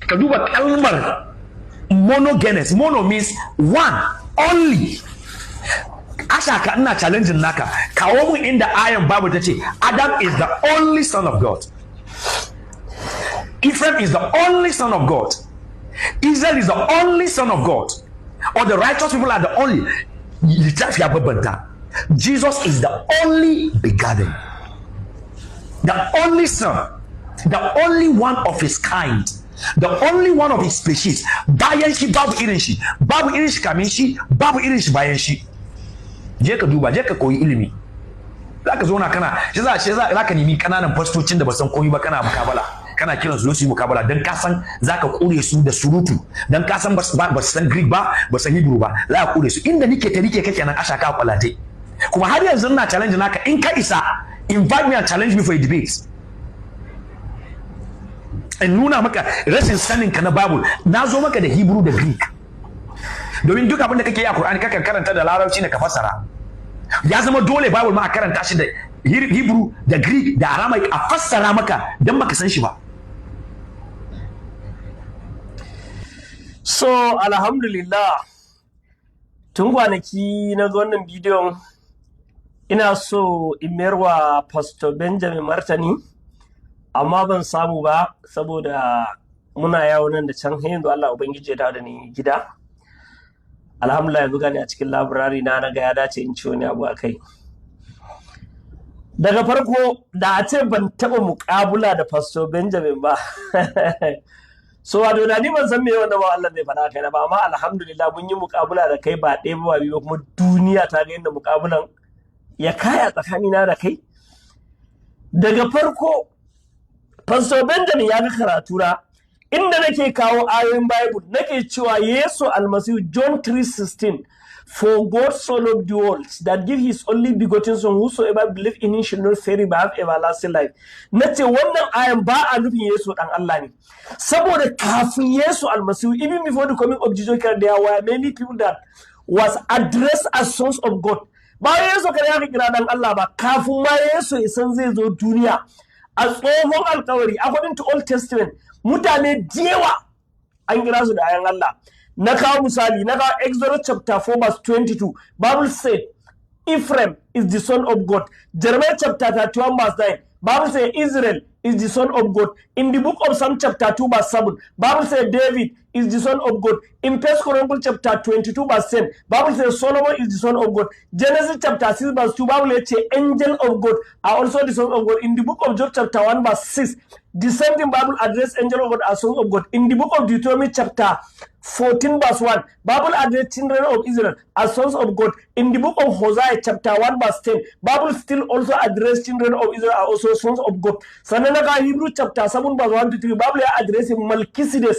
ka duba kalmar monogenes. Mono means one, only. Ashaka, ina challenging naka, kawo mun inda ayan Bible ta ce Adam is the only son of God, Ephraim is the only son of God, Israel is the only son of God, or the righteous people are the only. Jesus is the only begotten, the only son, the only one of his kind, the only one of his species. Bayan shi babu irin shi, babu irin shi kamin shi, babu irin shi bayan shi. Je ka duba, je ka koyi ilimi. Zaka zo na kana shi za ka nemi kananan fastocin da ba san koyi ba, kana mukabala, kana kiran su yi mukabala dan ka san zaka kure su da surutu, dan ka san ba san Greek ba, ba san Hebrew ba, za ka kure su. Inda nike ta rike kake nan Ashaka kwalate. Kuma har yanzu ina challenge naka, in ka isa invite me and challenge me for a debate. In nuna maka rashin sanin ka na Bible, na zo maka da Hebrew da Greek. Domin duk abin da kake yi a Qur'ani kaka karanta da Larabci ne ka fassara. Ya zama dole Bible ma a karanta shi da Hebrew da Greek da Aramaic a fassara maka dan baka san shi ba. So alhamdulillah, tun kwanaki na ga wannan bidiyon ina so in mayarwa Pastor Benjamin martani, amma ban samu ba saboda muna yawo nan da can. Yanzu Allah ubangiji ya dawo da ni gida. Alhamdulillah, yanzu gani a cikin library na ga ya dace in ci wani abu akai. Daga farko da a ce ban taba muƙabula da Pastor Benjamin ba so wato da ni ban san me wanda ba Allah zai faɗa kai na ba, amma alhamdulillah mun yi muƙabula da kai ba ɗaya ba biyu, kuma duniya ta ga yadda muƙabulan ya kaya tsakanina da kai. Daga farko Pastor Benjamin ya ga karatu na inda nake kawo ayoyin Bible, nake cewa Yesu Almasihu, John 3:16, for God so loved the world that give his only begotten son, whosoever believe in him shall not perish but have everlasting life. Nace wannan ayan ba a nufin Yesu dan Allah ne, saboda kafin Yesu Almasihu, even before the coming of Jesus Christ, there were many people that was addressed as sons of God. Ba Yesu kare ya kira dan Allah ba, kafin ma Yesu isan zai zo duniya a tsohon alkawari, according to Old Testament, mutane diyawa an kira su da ayan Allah. Na kawo misali, na kawo Exodus chapter 4 verse 22. Bible said Ephraim is the son of God. Jeremiah chapter 31 verse 9. Bible said Israel is the son of God. In the book of Psalm chapter 2 verse 7, Bible said David is the son of God. In 1 Chronicles chapter 22 verse 10, Bible says Solomon is the son of God. Genesis chapter 6 verse 2, Bible says angel of God are also the son of God. In the book of Job chapter 1 verse 6, the same thing Bible address angel of God as sons of God. In the book of Deuteronomy chapter 14 verse 1, Bible address children of Israel as sons of God. In the book of Hosea chapter 1 verse 10, Bible still also address children of Israel are also sons of God. Sananaka Hebrew chapter 7 verse 1 to 3, Bible addressing Melchizedek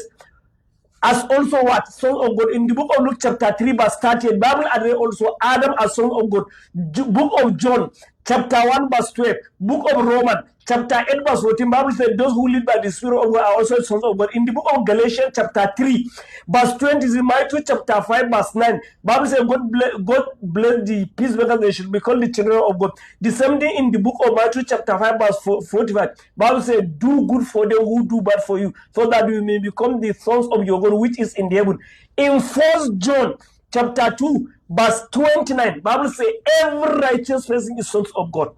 as also what? Sons of God. In the book of Luke chapter 3 verse 38, Bible address also Adam as son of God. Book of John chapter 1 verse 12, book of Romans chapter 8 verse 14, Bible says those who live by the Spirit of God are also sons of God. In the book of Galatians chapter 3 verse 20, in Matthew chapter 5 verse 9, Bible says God bless the peacemakers, they should be called the children of God. The same thing in the book of Matthew chapter 5 verse 45, Bible says do good for them who do bad for you, so that you may become the sons of your God which is in the heaven. In 1 John chapter 2 verse 29, Bible says every righteous person is sons of God.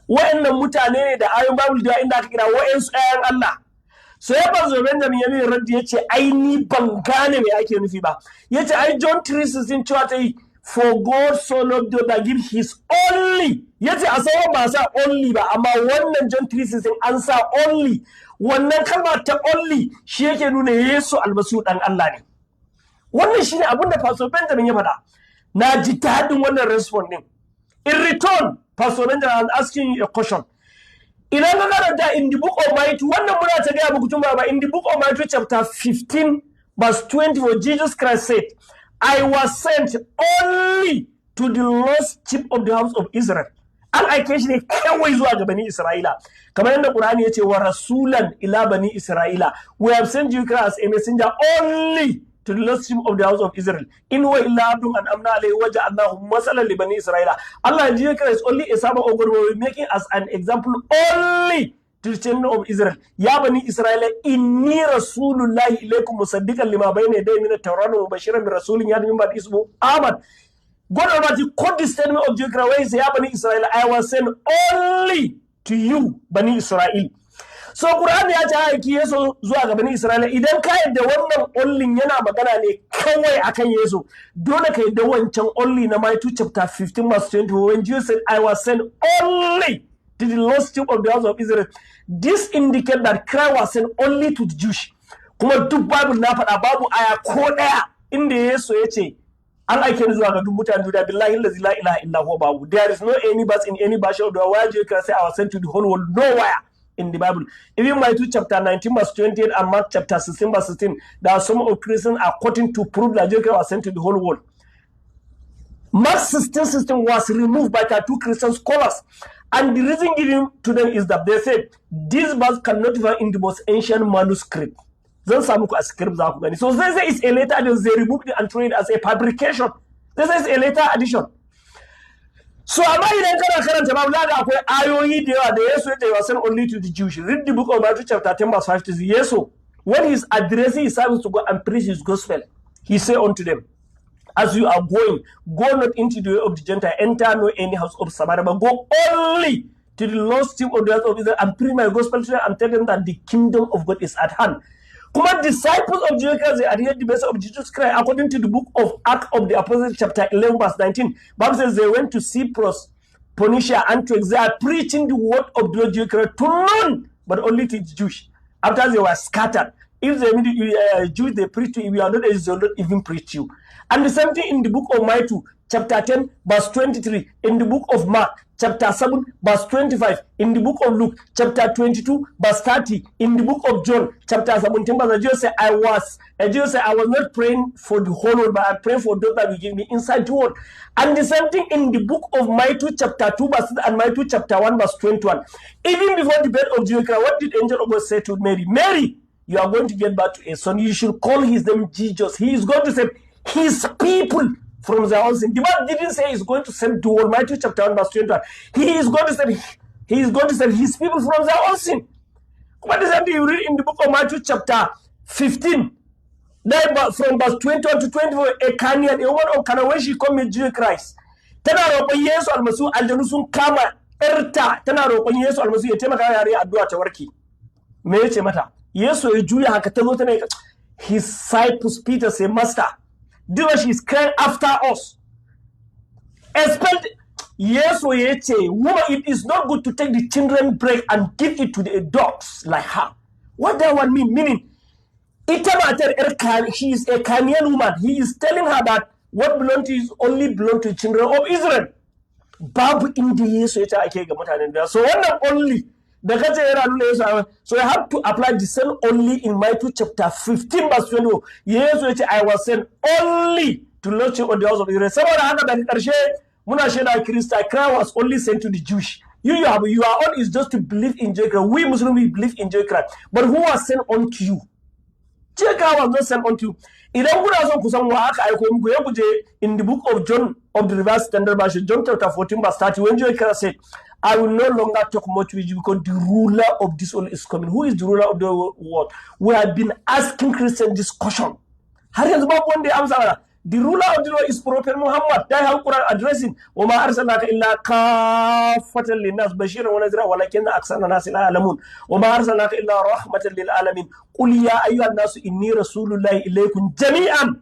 Wa'annan mutane ne da ayoyin Bible da inda aka kira wa'ansu ayan Allah. So ya Pastor Benjamin ya mai raddi yace ai ni ban gane me ake nufi ba. Yace ai John 3:16 cewa ta yi for God so loved the world that give his only. Yace a sauran ba sa only ba, amma wannan John 3:16 an sa only. Wannan kalma ta only shi yake nuna Yesu Almasihu dan Allah ne. Wannan shine abin da Pastor Benjamin ya faɗa. Na ji daɗin wannan response din. In return, Pastor Benjamin is asking you a question. In the book of Matthew, in the book of Matthew chapter 15, verse 24, Jesus Christ said, I was sent only to the lost sheep of the house of Israel. An aike shi ne kawai zuwa ga bani Isra'ila. Kamar yadda Qur'ani ya ce wa rasulan ila bani Isra'ila. We have sent you as a messenger only to the lost sheep of the house of Israel. In wa illa abdun an amna alayhi wa ja'alnahu masalan li bani Isra'ila. Allah Jesus Christ is only a servant of God, we are making as an example only to the children of Israel, Ya Bani Israel, inni rasulullahi ilaykum musaddiqan lima bayna yaday min at-tawrat wa mubashiran bi rasulin ya'ti min ba'di ismuhu Ahmad. God Almighty quote the statement of Jeremiah where he says, Ya Bani Israel, I was sent only to you, Bani Israel. So Quran ya ce aiki Yesu zuwa ga Bani Isra'ila, idan ka yadda wannan only yana magana ne kawai akan Yesu, dole ka yadda wancan only na Matthew chapter 15 verse 20 when Jesus said, I was sent only to the lost sheep of the house of Israel. This indicates that Christ was sent only to the Jews. Kuma duk Bible na faɗa babu aya ko ɗaya inda Yesu ya ce an aike ni zuwa ga duk mutanen duniya billahi la ilaha illa huwa babu. There is no any verse in any verse of the word you can say I was sent to the whole world, nowhere in the Bible. Even Matthew chapter 19 verse 28 and Mark chapter 16 verse 16, there are some of Christians are quoting to prove that Jesus was sent to the whole world. Mark 16:16 was removed by the two Christian scholars, and the reason given to them is that they said this verse cannot be found in the most ancient manuscript. Then some script. So they say it's a later addition. They removed it and threw it as a fabrication. They say it's a later addition. So amma idan kana karanta Bible da akwai ayoyi da yawa da Yesu ya was sent only to the Jews. Read the book of Matthew chapter 10 verse 5 to see Yesu when he's addressing his servants to go and preach his gospel, he say unto them, as you are going, go not into the way of the Gentile, enter no any house of Samaria, but go only to the lost sheep of the house of Israel and preach my gospel to them and tell them that the kingdom of God is at hand. Kuma disciples of Jesus Christ, they adhered the message of Jesus Christ according to the book of Acts of the Apostles chapter 11 verse 19. Bible says they went to Cyprus, Phoenicia, Antioch. They are preaching the word of the Lord Jesus Christ to none, but only to the Jews. After they were scattered, if the Jews they preach to you, you are not, they will not even preach you. And the same thing in the book of Matthew chapter 10 verse 23, in the book of Mark chapter 7 verse 25, in the book of Luke chapter 22 verse 30, in the book of John chapter 17 verse Jesus said I was not praying for the whole world, but I praying for those that will give me inside the world. And the same thing in the book of Matthew chapter 2 verse and Matthew chapter 1 verse 21. Even before the birth of Jesus Christ, what did angel of God say to Mary? Mary, you are going to get back to a son. You should call his name Jesus. He is going to save his people from their own sin. The Bible didn't say he's going to save the world. Matthew chapter 1 verse 21. He is going to save his people from their own sin. What is that you read in the book of Matthew chapter 15? There from verse 21 to 24, a Canaan, a woman of Canaan, when she come with Jesus Christ. Tana roƙon Yesu almasu aljanu sun kama ƴarta, tana roƙon Yesu almasu ya taimaka yare addu'a ta warke. Me yace mata? Yesu ya juya haka ta zo tana his disciples Peter say, Master, this she is crying after us. Expect Yesu yace, woman, it is not good to take the children bread and give it to the dogs like her. What that one mean? Meaning, she is a Canaan woman. He is telling her that what belongs to you only belongs to the children of Israel. Babu inda Yesu yace ake ga mutanen da. So wannan only da kace yana nuna Yesu. So you have to apply the same only in Matthew chapter 15 verse 20. Yesu yace I was sent only to launch on the house of Israel. Saboda haka da karshe muna shaida Christ was only sent to the Jewish. Your own is just to believe in Jesus Christ. We Muslims we believe in Jesus Christ. But who was sent unto you? Jesus was not sent unto you. Idan kuna son ku san wa aka aiko muku ya kuje in the book of John of the Revised Standard Version, John chapter 14 verse 30, when Jesus Christ said, I will no longer talk much with you because the ruler of this world is coming. Who is the ruler of the world? We have been asking Christians this question. Har yanzu babu wanda ya amsa. The ruler of the world is Prophet Muhammad. That is Quran addressing. وَمَا أَرْسَلْنَاكَ إِلَّا كَافَّةً لِلنَّاسِ بَشِيرًا وَنَذِيرًا وَلَكِنَّ أَكْثَرَ النَّاسِ لَا يَعْلَمُونَ وَمَا أَرْسَلْنَاكَ إِلَّا رَحْمَةً لِلْعَالَمِينَ قُلْ يَا أَيُّهَا النَّاسُ إِنِّي رَسُولُ اللَّهِ إِلَيْكُمْ جَمِيعًا.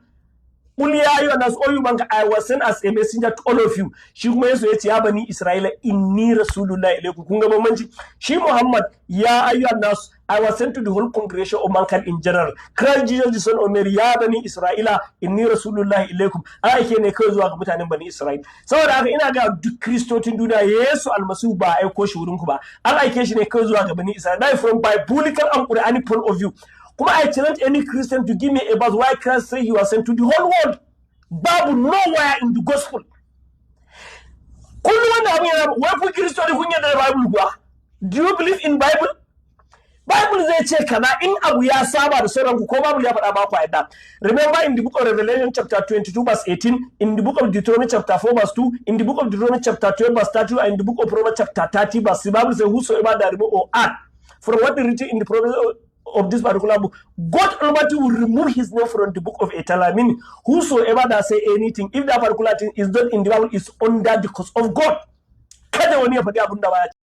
قُلْ يَا أَيُّهَا النَّاسُ all you mankind, I was sent as a messenger to all of you. Shi kuma Yesu yace ya bani Isra'ila inni rasulullahi ilaykum. Kun ga bambanci? Shi Muhammad ya ayyuhan nas, I was sent to the whole congregation of mankind in general. Christ Jesus the son of Mary ya bani Isra'ila inni rasulullahi ilaykum. Ai ke ne kai zuwa ga mutanen bani Isra'ila. Saboda haka ina ga duk kristocin duniya Yesu almasihu ba aiko shi wurin ku ba. An aike shi ne kai zuwa ga bani Isra'ila. That is from biblical and Quranic point of view. Kuma I challenge any Christian to give me a verse why Christ said he was sent to the whole world. Bible nowhere in the gospel. Kullu wanda abin yana wai ku Kristo ne kun yarda da Bible kuwa? Do you believe in Bible? Bible zai ce kana in abu ya saba da sauran ku ko Bible ya faɗa ba ku yadda. Remember in the book of Revelation chapter 22 verse 18, in the book of Deuteronomy chapter 4 verse 2, in the book of Deuteronomy chapter 12 verse 32, and in the book of Proverbs chapter 30 verse 3, Bible says whosoever that remove or add from what is written in the prophets of this particular book, God Almighty will remove his name from the book of eternal. Meaning, whosoever that say anything, if that particular thing is not in the Bible, is under the curse of God. Kada wani ya faɗi abin da baya